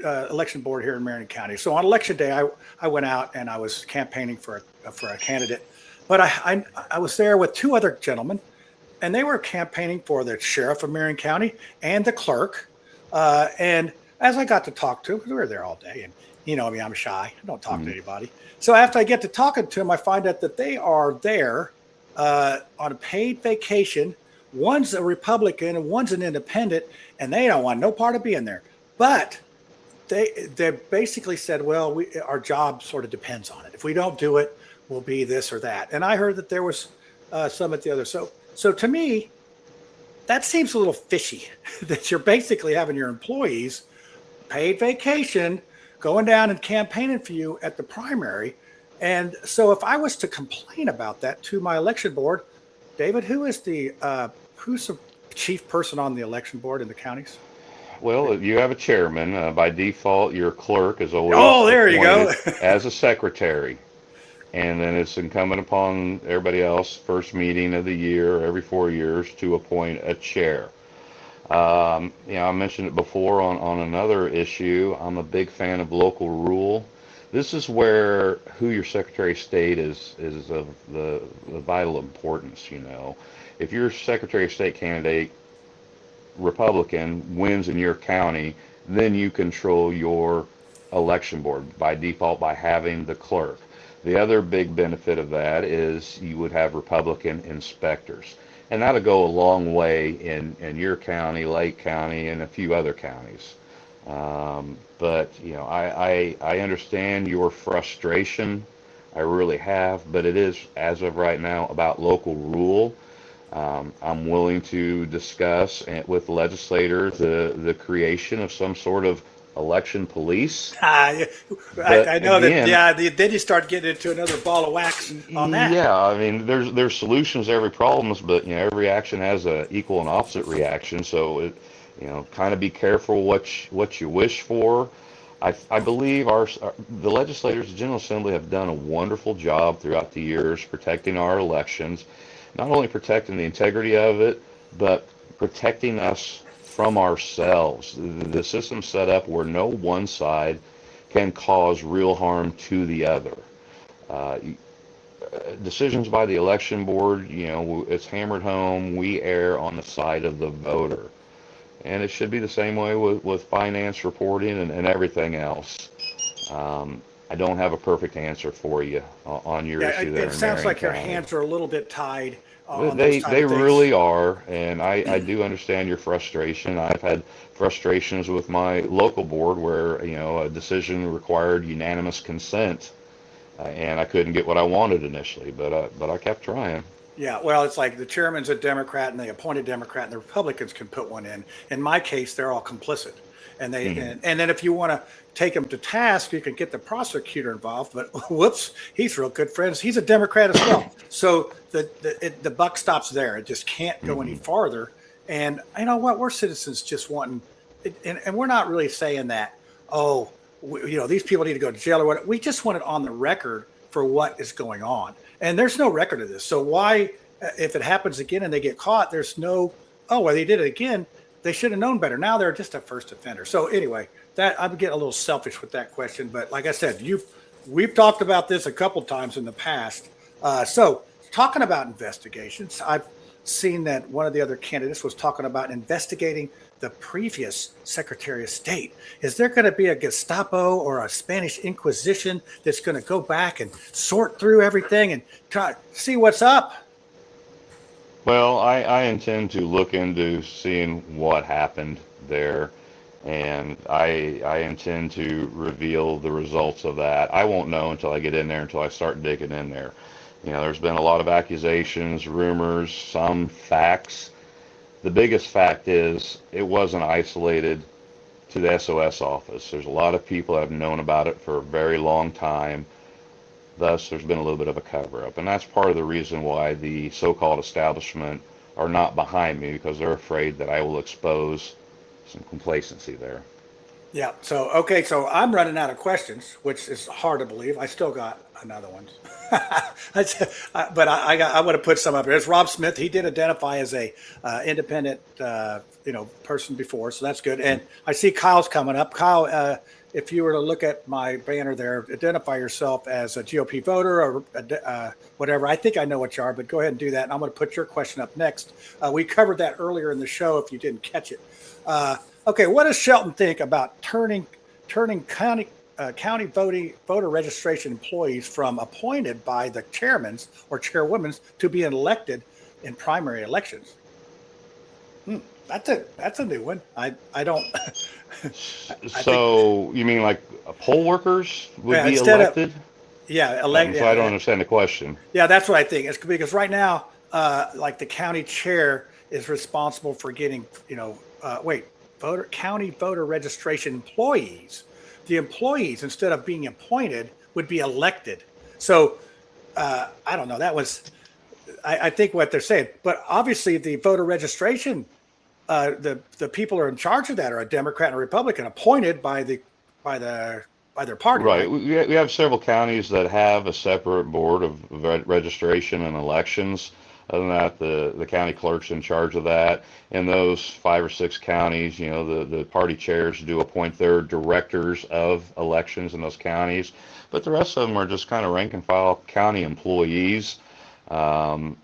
election board here in Marion County. So on election day, I went out and I was campaigning for a candidate, but I was there with two other gentlemen, and they were campaigning for the sheriff of Marion County and the clerk. And as I got to talk to them, we were there all day, and I'm shy. I don't talk to anybody. So after I get to talking to them, I find out that they are there on a paid vacation. One's a Republican and one's an independent, and they don't want no part of being there. But they basically said, well, our job sort of depends on it. If we don't do it, we'll be this or that. And I heard that there was some at the other. So to me, that seems a little fishy that you're basically having your employees paid vacation, going down and campaigning for you at the primary. And so if I was to complain about that to my election board, David, who's the chief person on the election board in the counties? Well, you have a chairman. By default, your clerk is always there you go. as a secretary. And then it's incumbent upon everybody else, first meeting of the year, every 4 years, to appoint a chair. I mentioned it before on another issue. I'm a big fan of local rule. This is where who your Secretary of State is of the vital importance. If your Secretary of State candidate, Republican, wins in your county, then you control your election board by default by having the clerk. The other big benefit of that is you would have Republican inspectors. And that'll go a long way in your county, Lake County, and a few other counties. But I understand your frustration. I really have. But it is, as of right now, about local rule. I'm willing to discuss with legislators the creation of some sort of election police. I, But I know that, again, yeah, then you start getting into another ball of wax on that. yeah, I mean, there's solutions to every problems, but every action has a equal and opposite reaction. So kind of be careful what you wish for. I believe the legislators, the General Assembly, have done a wonderful job throughout the years protecting our elections, not only protecting the integrity of it, but protecting us from ourselves. The system's set up where no one side can cause real harm to the other. Uh, Decisions by the election board, it's hammered home. We err on the side of the voter. And it should be the same way with finance reporting and everything else. I don't have a perfect answer for you on your Yeah, issue there it in sounds Marion like your County. hands are a little bit tied on those They type they of things. really are, and I do understand your frustration. I've had frustrations with my local board where a decision required unanimous consent, and I couldn't get what I wanted initially, but I kept trying. Yeah, well, it's like the chairman's a Democrat and they appoint a Democrat and the Republicans can put one in. In my case, they're all complicit. Hmm. And then if you want to take them to task, you can get the prosecutor involved. But whoops, he's real good friends. He's a Democrat as well. So the buck stops there. It just can't go any Hmm. farther. And you know what? We're citizens just wanting, and we're not really saying that, oh, these people need to go to jail or what. We just want it on the record for what is going on. And there's no record of this. So why, if it happens again and they get caught, there's no, oh, well, they did it again. They should have known better. Now they're just a first offender. So anyway, that I'm getting a little selfish with that question. But like I said, we've talked about this a couple times in the past. So talking about investigations, I've seen that one of the other candidates was talking about investigating the previous Secretary of State. Is there going to be a Gestapo or a Spanish Inquisition that's going to go back and sort through everything and try to see what's up? Well, I intend to look into seeing what happened there, and I intend to reveal the results of that. I won't know until I get in there, until I start digging in there. There's been a lot of accusations, rumors, some facts. The biggest fact is it wasn't isolated to the SOS office. There's a lot of people that have known about it for a very long time. Thus, there's been a little bit of a cover-up. And that's part of the reason why the so-called establishment are not behind me, because they're afraid that I will expose some complacency there. Yeah. So, okay. So I'm running out of questions, which is hard to believe. I still got another one. But I want to put some up here. It's Rob Smith. He did identify as a independent, person before. So that's good. And I see Kyle's coming up. Kyle, if you were to look at my banner there, identify yourself as a GOP voter or whatever. I think I know what you are, but go ahead and do that. And I'm going to put your question up next. We covered that earlier in the show if you didn't catch it. Okay, what does Shelton think about turning county voter registration employees from appointed by the chairmans or chairwomen to being elected in primary elections? That's a new one. I don't. I think So you mean like poll workers would yeah, be instead of elected? elect So I don't yeah, understand the question. yeah, that's what I think. It's because right now, like the county chair is responsible for getting, county voter registration employees. The employees, instead of being appointed, would be elected. So I don't know. That was, I think what they're saying. But obviously, the voter registration, the people who are in charge of that are a Democrat and a Republican, appointed by their party, Right. right? We have several counties that have a separate board of registration and elections. Other than that, the county clerk's in charge of that. In those 5 or 6 counties, the party chairs do appoint their directors of elections in those counties. But the rest of them are just kind of rank and file county employees. Um,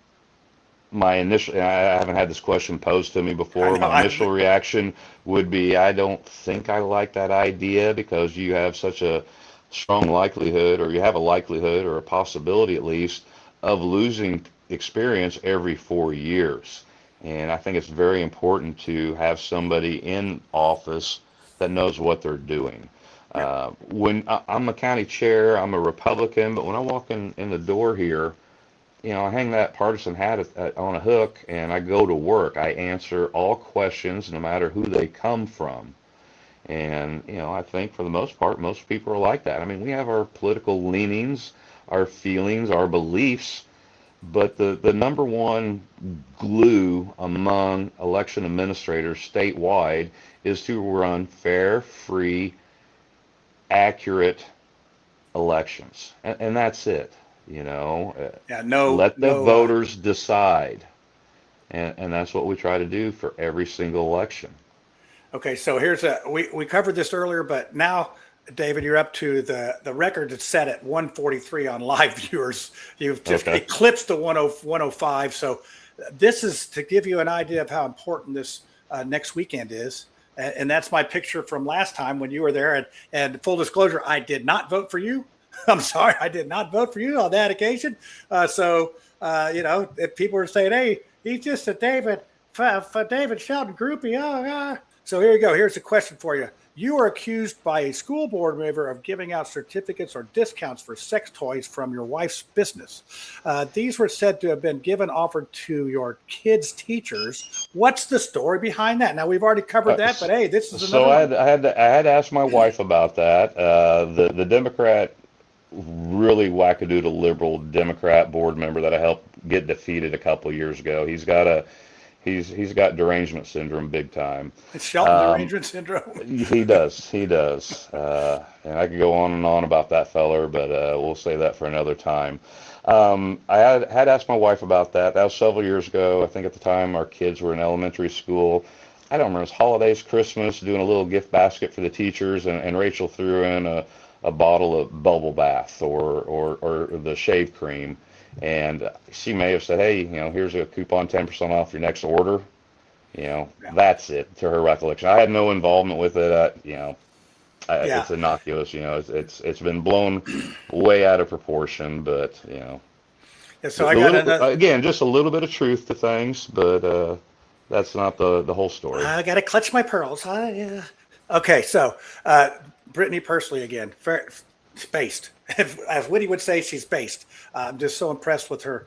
I haven't had this question posed to me I before. know. My initial reaction would be, I don't think I like that idea, because you have such a strong likelihood, or you have a likelihood, or a possibility at least, of losing experience every 4 years. And I think it's very important to have somebody in office that knows what they're doing. Yeah. When I'm a county chair, I'm a Republican, but when I walk in the door here, I hang that partisan hat on a hook, and I go to work. I answer all questions, no matter who they come from. And, I think for the most part, most people are like that. I mean, we have our political leanings, our feelings, our beliefs, but the number one glue among election administrators statewide is to run fair, free, accurate elections. And that's it, Yeah, no, let the no. voters decide. And that's what we try to do for every single election. Okay, so we covered this earlier, but now, David, you're up to the record that's set at 143 on live viewers. You've just Okay. eclipsed the 105. So this is to give you an idea of how important this next weekend is. And that's my picture from last time when you were there. And full disclosure, I did not vote for you. I'm sorry, I did not vote for you on that occasion. If people are saying, "Hey, he's just a David for David Shelton groupie," So here you go. Here's a question for you. You are accused by a school board member of giving out certificates or discounts for sex toys from your wife's business. These were said to have been offered to your kids' teachers. What's the story behind that? Now, we've already covered that, but hey, this is another So one. I had to ask my wife about that. The Democrat, really wackadoodle liberal Democrat board member that I helped get defeated a couple years ago. He's got derangement syndrome big time. It's Shelton derangement syndrome. He does. And I could go on and on about that feller, but we'll save that for another time. I had asked my wife about that. That was several years ago. I think at the time our kids were in elementary school. I don't remember. It was holidays, Christmas, doing a little gift basket for the teachers, and Rachel threw in a bottle of bubble bath or the shave cream. And she may have said, "Hey, here's a coupon, 10% off your next order." That's it to her recollection. I had no involvement with it. It's innocuous. It's been blown way out of proportion, but Yeah, so I got another. Again, just a little bit of truth to things, but that's not the whole story. I got to clutch my pearls. Yeah. Okay, so Brittany Pursley again, spaced. As Whitty would say, she's based. I'm just so impressed with her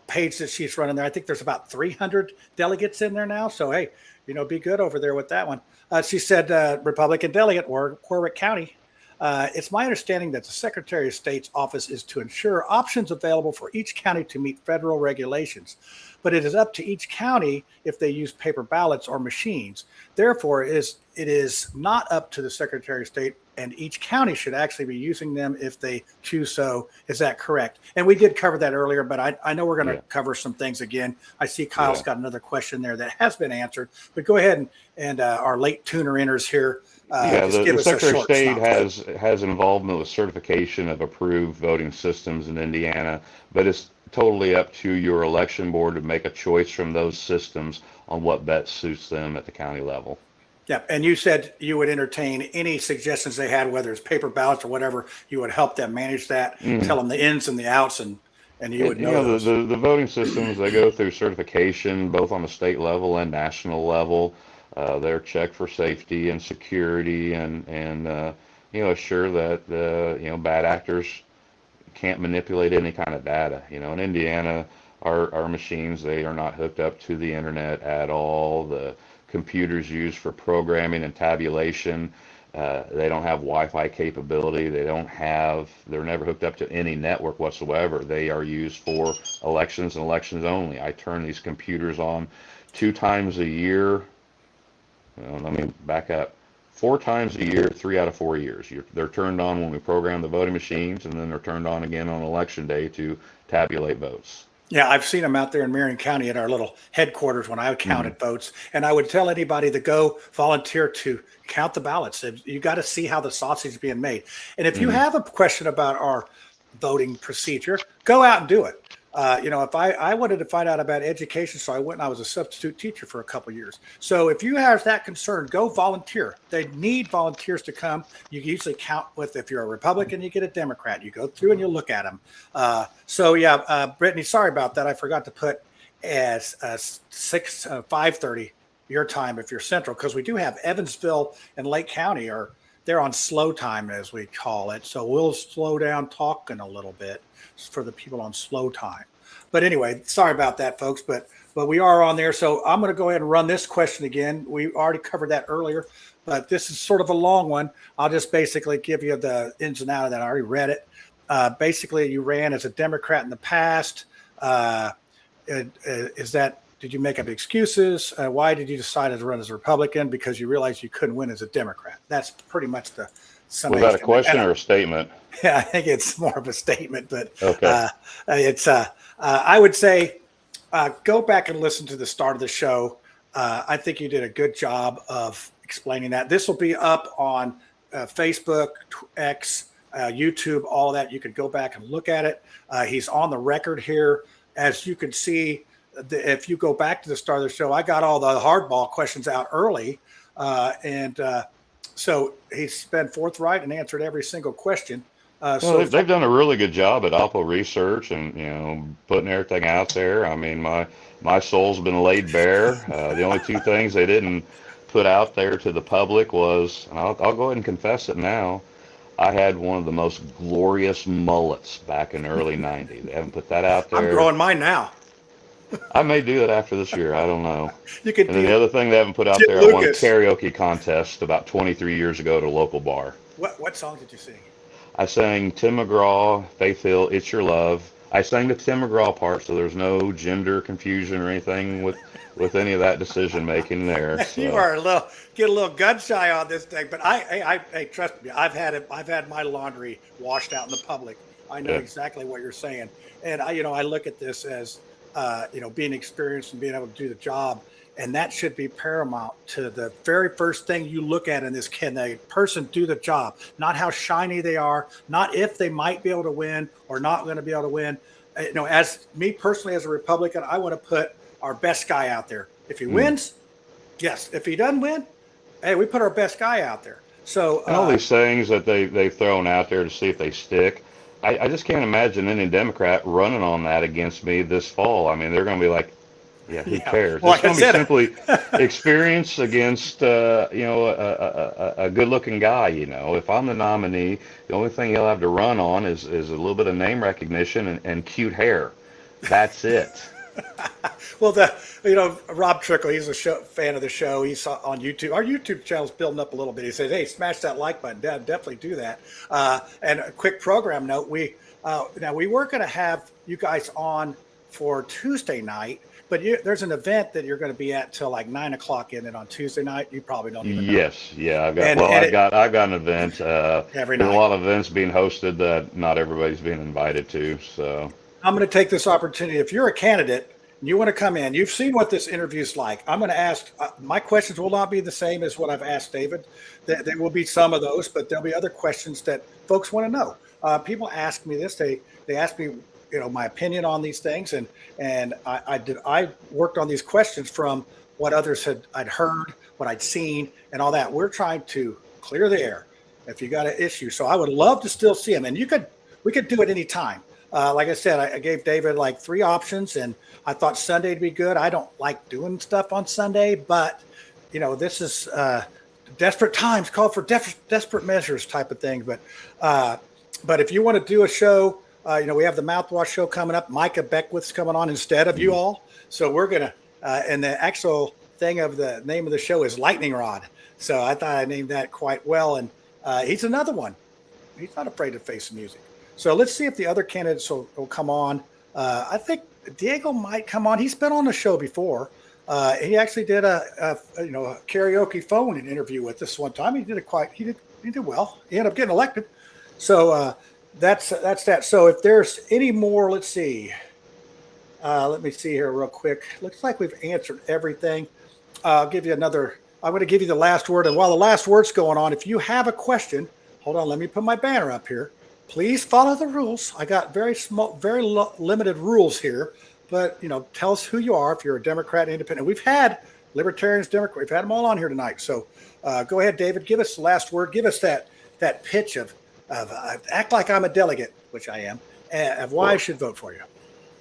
page that she's running there. I think there's about 300 delegates in there now. So, hey, be good over there with that one. She said, Republican delegate, Warwick County. It's my understanding that the Secretary of State's office is to ensure options available for each county to meet federal regulations. But it is up to each county if they use paper ballots or machines. Therefore, it is not up to the Secretary of State, and each county should actually be using them if they choose so. Is that correct? And we did cover that earlier, but I know we're going to cover some things again. I see Kyle's got another question there that has been answered. But go ahead and our late tuner inners here. The Secretary of State has involvement with certification of approved voting systems in Indiana, but it's totally up to your election board to make a choice from those systems on what best suits them at the county level. Yeah, and you said you would entertain any suggestions they had, whether it's paper ballots or whatever. You would help them manage that, tell them the ins and the outs, and you would know. The voting systems, they go through certification both on the state level and national level. They're checked for safety and security, and assure that bad actors can't manipulate any kind of data. In Indiana, our machines, they are not hooked up to the internet at all. The computers used for programming and tabulation, they don't have Wi-Fi capability. They're never hooked up to any network whatsoever. They are used for elections and elections only. I turn these computers on 2 times a year. Let me back up. 4 times a year, 3 out of 4 years. They're turned on when we program the voting machines, and then they're turned on again on election day to tabulate votes. Yeah, I've seen them out there in Marion County at our little headquarters when I counted votes. And I would tell anybody to go volunteer to count the ballots. You got to see how the sausage is being made. And if you have a question about our voting procedure, go out and do it. If I wanted to find out about education, so I went and I was a substitute teacher for a couple of years. So if you have that concern, go volunteer. They need volunteers to come. You usually count with, if you're a Republican, you get a Democrat. You go through and you look at them. Brittany, sorry about that. I forgot to put as 5:30 your time if you're central, because we do have Evansville and Lake County are they're on slow time, as we call it. So we'll slow down talking a little bit for the people on slow time. But anyway, sorry about that, folks. But we are on there. So I'm going to go ahead and run this question again. We already covered that earlier, but this is sort of a long one. I'll just basically give you the ins and outs of that. I already read it. Basically, you ran as a Democrat in the past. Did you make up excuses? Why did you decide to run as a Republican? Because you realized you couldn't win as a Democrat. That's pretty much the summation. Was that a question or a statement? Yeah, I think it's more of a statement, but okay. I would say go back and listen to the start of the show. I think you did a good job of explaining that. This will be up on Facebook, X, YouTube, all that. You could go back and look at it. He's on the record here. As you can see, if you go back to the start of the show, I got all the hardball questions out early. So he's been forthright and answered every single question. Well, they've done a really good job at Oppo Research and, putting everything out there. I mean, my soul's been laid bare. The only two things they didn't put out there to the public was, and I'll go ahead and confess it now, I had one of the most glorious mullets back in the early 90s. They haven't put that out there. I'm growing mine now. I may do that after this year. I don't know. You could. And then the other thing they haven't put out there, I won a karaoke contest about 23 years ago at a local bar. What song did you sing? I sang Tim McGraw, Faith Hill, It's Your Love. I sang the Tim McGraw part, so there's no gender confusion or anything with any of that decision making there. So. You are get a little gun shy on this thing, but I trust me. I've had my laundry washed out in the public. I know exactly what you're saying, and I look at this as being experienced and being able to do the job, and that should be paramount to the very first thing you look at in this. Can the person do the job? Not how shiny they are, not if they might be able to win or not going to be able to win. As me personally, as a Republican, I want to put our best guy out there. If he wins, yes. If he doesn't win, hey, we put our best guy out there. So and all these things that they've thrown out there to see if they stick. I just can't imagine any Democrat running on that against me this fall. I mean, they're going to be like, yeah, who cares? Well, it's going to be simply experience against, a good-looking guy. If I'm the nominee, the only thing he'll have to run on is a little bit of name recognition and cute hair. That's it. Well, Rob Trickle, he's a fan of the show. He's on YouTube. Our YouTube channel's building up a little bit. He says, "Hey, smash that like button." Definitely do that. And a quick program note: we were going to have you guys on for Tuesday night, but there's an event that you're going to be at till like 9 o'clock in it on Tuesday night. You probably don't even know. Yes, yeah, I've got an event. Every night. There's a lot of events being hosted that not everybody's being invited to. So I'm going to take this opportunity. If you're a candidate and you want to come in, you've seen what this interview is like. I'm going to ask, my questions will not be the same as what I've asked David. There will be some of those, but there'll be other questions that folks want to know. People ask me this. They ask me, my opinion on these things. And I worked on these questions from what others I'd heard, what I'd seen and all that. We're trying to clear the air if you got an issue. So I would love to still see them. And we could do it any time. Like I said, I gave David like 3 options, and I thought Sunday'd be good. I don't like doing stuff on Sunday, but this is desperate times call for desperate measures type of thing. But if you want to do a show, we have the Mouthwash show coming up. Micah Beckwith's coming on instead of you all. So we're gonna, and the actual thing of the name of the show is Lightning Rod. So I thought I named that quite well, and he's another one. He's not afraid to face the music. So let's see if the other candidates will come on. I think Diego might come on. He's been on the show before. He actually did a karaoke phone interview with us one time. He did well. He ended up getting elected. So that's that. So if there's any more, let's see. Let me see here real quick. Looks like we've answered everything. I'll give you another. I'm going to give you the last word. And while the last word's going on, if you have a question, hold on. Let me put my banner up here. Please follow the rules. I got very limited rules here, but tell us who you are. If you're a Democrat, independent, we've had libertarians, Democrats, we've had them all on here tonight. So go ahead, David. Give us the last word. Give us that pitch of act like I'm a delegate, which I am, of why I should vote for you.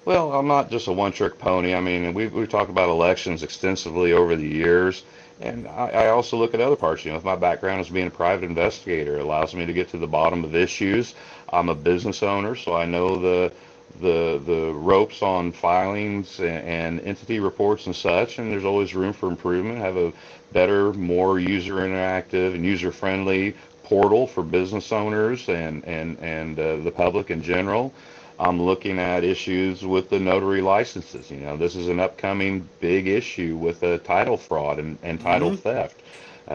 Well, I'm not just a one-trick pony. I mean, we've talked about elections extensively over the years, And I also look at other parts. With my background as being a private investigator, it allows me to get to the bottom of issues. I'm a business owner, so I know the ropes on filings and entity reports and such, and there's always room for improvement. Have a better, more user interactive and user friendly portal for business owners and the public in general. I'm looking at issues with the notary licenses. This is an upcoming big issue with title fraud and title theft.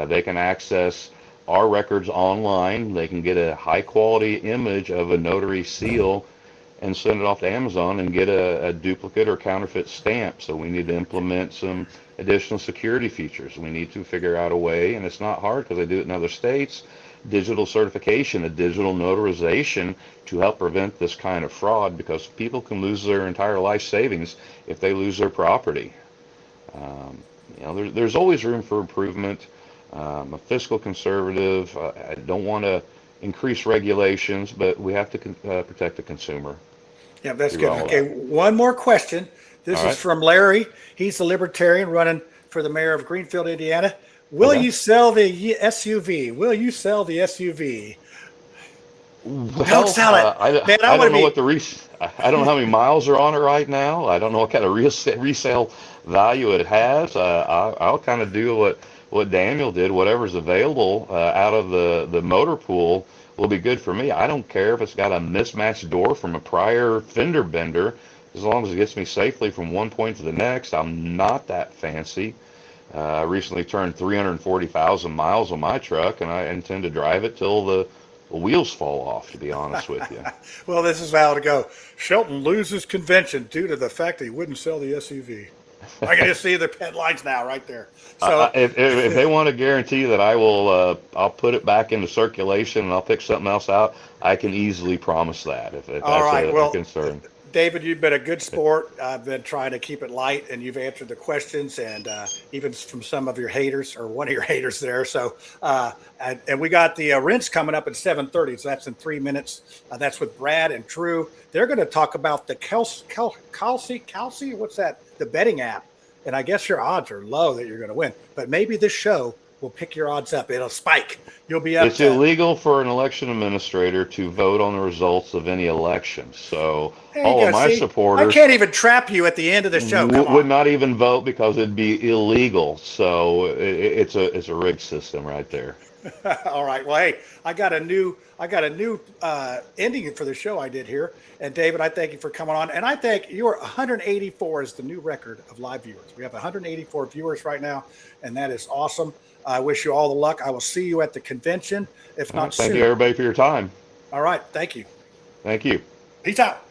They can access our records online. They can get a high quality image of a notary seal and send it off to Amazon and get a duplicate or counterfeit stamp. So we need to implement some additional security features. We need to figure out a way, and it's not hard because they do it in other states, digital certification, a digital notarization to help prevent this kind of fraud, because people can lose their entire life savings if they lose their property. There's always room for improvement. I'm a fiscal conservative. I don't want to increase regulations, but we have to protect the consumer. Yeah, that's good. Okay, one more question. This is from Larry. He's a libertarian running for the mayor of Greenfield, Indiana. Will you sell the SUV? Will you sell the SUV? Well, don't sell it. Man, I don't know what I don't know how many miles are on it right now. I don't know what kind of resale value it has. I'll kind of do what Daniel did. Whatever's available out of the motor pool will be good for me. I don't care if it's got a mismatched door from a prior fender bender, as long as it gets me safely from one point to the next. I'm not that fancy. I recently turned 340,000 miles on my truck, and I intend to drive it till the wheels fall off, to be honest with you. Well, this is how to go. Shelton loses convention due to the fact that he wouldn't sell the SUV. I can just see the headlines now right there. So if they want to guarantee that I'll put it back into circulation and I'll pick something else out, I can easily promise that, if that's a concern. David, you've been a good sport. I've been trying to keep it light, and you've answered the questions, and even from some of your haters, or one of your haters there. So, and we got the rinse coming up at 7:30, so that's in 3 minutes. That's with Brad and Drew. They're going to talk about the Kalsi, what's that? The betting app. And I guess your odds are low that you're going to win, but maybe this show will pick your odds up. It'll spike. You'll be up. It's illegal for an election administrator to vote on the results of any election. So all of my supporters, I can't even trap you at the end of the show. Would not even vote because it'd be illegal. So it's a rigged system right there. All right. Well, hey, I got a new ending for the show I did here. And David, I thank you for coming on. And I think your 184 is the new record of live viewers. We have 184 viewers right now, and that is awesome. I wish you all the luck. I will see you at the convention, if not soon. Thank you, everybody, for your time. All right. Thank you. Thank you. Peace out.